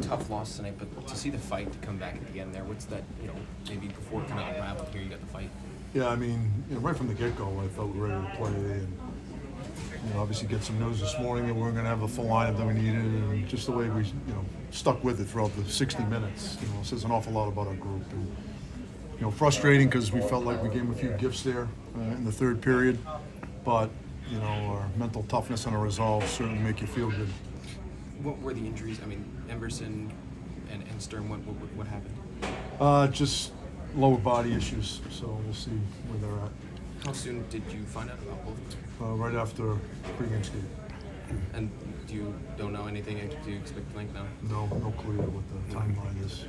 tough loss tonight, but to see the fight to come back at the end there, what's that, maybe before it kind of unraveled here, you got the fight? Yeah, I mean, right from the get-go, I felt we were ready to play, and obviously get some news this morning that we weren't going to have the full lineup that we needed, and just the way we, stuck with it throughout the 60 minutes, says an awful lot about our group. And, frustrating because we felt like we gave them a few gifts there in the third period, but, our mental toughness and our resolve certainly make you feel good. What were the injuries? I mean, Emerson and Stern, what happened? Just lower body issues, so we'll see where they're at. How soon did you find out about both of them? Right after pregame skate. And don't know anything? Do you expect blank now? No clue what the timeline is.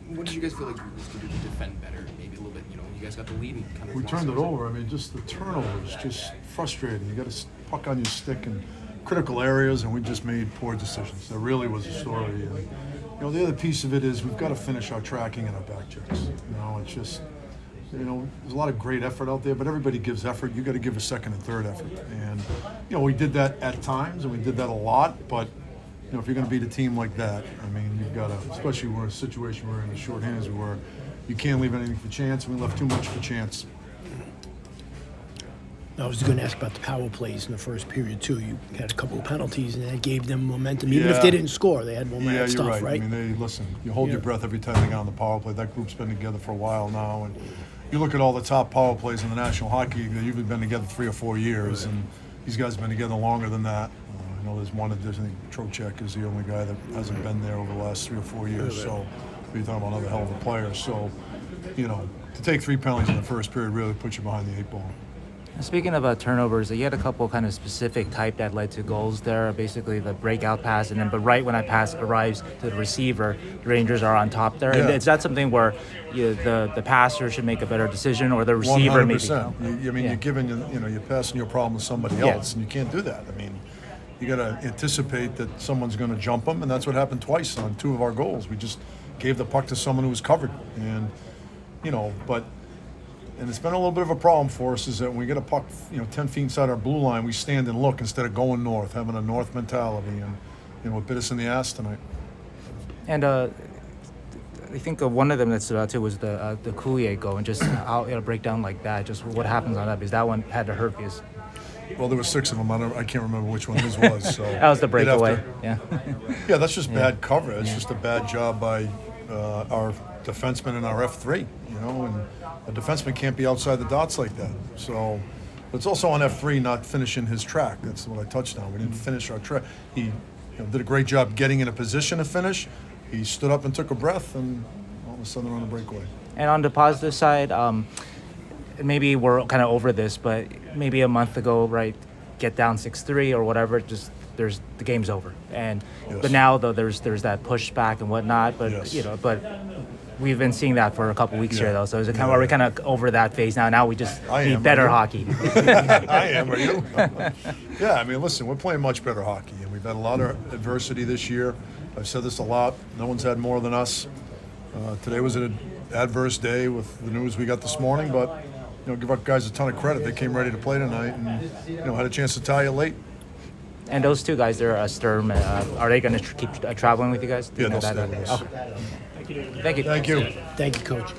What did you guys feel like you could do to defend better? Maybe a little bit. You guys got the lead and kind of. We turned it over. I mean, just the turnovers, just frustrating. You got a puck on your stick in critical areas, and we just made poor decisions. That really was the story. And, the other piece of it is we've got to finish our tracking and our back checks. It's just. There's a lot of great effort out there, but everybody gives effort. You got to give a second and third effort. And, we did that at times, and we did that a lot. But, if you're going to beat a team like that, I mean, you've got to, especially we're in a situation where in the short hands where you can't leave anything for chance, and we left too much for chance. I was going to ask about the power plays in the first period, too. You had a couple of penalties, and that gave them momentum. Even if they didn't score, they had momentum. Yeah, you're stuff, right. I mean, you hold your breath every time they get on the power play. That group's been together for a while now, and you look at all the top power plays in the National Hockey League, they've usually been together 3 or 4 years, and these guys have been together longer than that. I know there's one that I think Trocheck is the only guy that hasn't been there over the last 3 or 4 years, so you're talking about another hell of a player. So, to take 3 penalties in the first period really puts you behind the 8 ball. Speaking about turnovers, you had a couple kind of specific type that led to goals there. Basically, the breakout pass, but right when that pass arrives to the receiver, the Rangers are on top there. Yeah. And is that something where the passer should make a better decision, or the receiver 100%. maybe? You're giving you're passing your problem to somebody else, and you can't do that. I mean, you got to anticipate that someone's going to jump them, and that's what happened twice on 2 of our goals. We just gave the puck to someone who was covered, and but. And it's been a little bit of a problem for us is that when we get a puck, 10 feet inside our blue line, we stand and look instead of going north, having a north mentality, and what bit us in the ass tonight. And I think one of them that stood out too was the Coulier goal, and just how break down like that, just what happens on that, because that one had to hurt because. Well, there were 6 of them. I can't remember which one his was. So that was the breakaway. Yeah. Yeah, that's just bad cover. It's just a bad job by our defenseman and our F3, and a defenseman can't be outside the dots like that. So it's also on F3 not finishing his track. That's what I touched on. We didn't finish our track. He did a great job getting in a position to finish. He stood up and took a breath, and all of a sudden on a breakaway. And on the positive side, maybe we're kind of over this, but maybe a month ago, right, get down 6-3 or whatever, just the game's over. And but now though there's that pushback and whatnot, but but we've been seeing that for a couple weeks here though. So is it are we kind of over that phase now? Now we just need better hockey. I am. Are you? Yeah. I mean, listen, we're playing much better hockey, and we've had a lot of adversity this year. I've said this a lot. No one's had more than us. Today was an adverse day with the news we got this morning, but give our guys a ton of credit. They came ready to play tonight, and had a chance to tie it late. And those 2 guys, they're Sturm. Are they going to keep traveling with you guys? Yeah, they'll stay with us. Okay. Thank you. Thank you. Thank you, Coach.